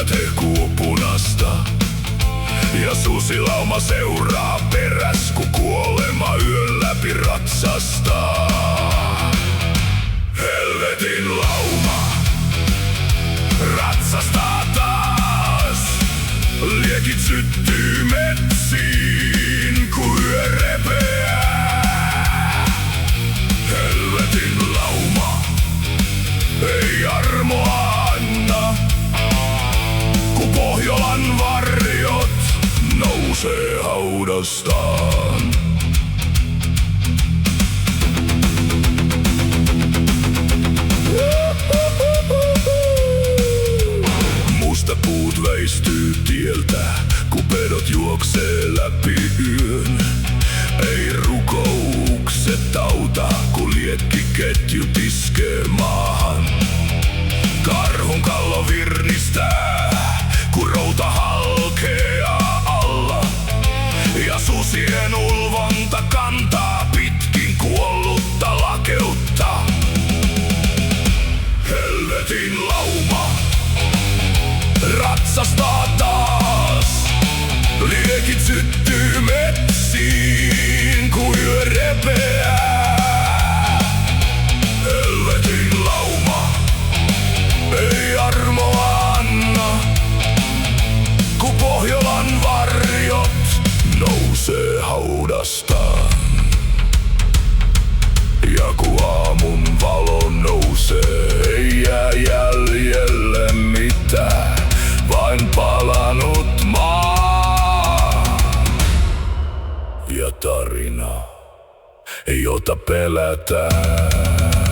Päivät hehkuu punasta ja susilauma seuraa peräs, kun kuolema yön läpi ratsastaa. Helvetin lauma ratsastaa taas, liekit syttyy metsiin, kun yö repeää. Helvetin lauma ei armoa anna, kun Pohjolan varjot nousee haudastaan. Mustapuut väistyy tieltä, kun pedot juoksee läpi yön. Ei rukoukset auta, kun liekkiketjut iskee maahan. Karhun kallo virnistää, kun routa halkeaa alla. Ja susien ulvonta kantaa pitkin kuollutta lakeutta. Helvetin lauma ratsastaa taas, liekit syttyy metsiin, kun yö repeää. Helvetin lauma ei armoa anna, kun Pohjolan varjot nousee haudastaan. Ja kun aamun valo nousee, ei jää jäljelle mitään, vain palanut maa ja tarina, jota pelätään.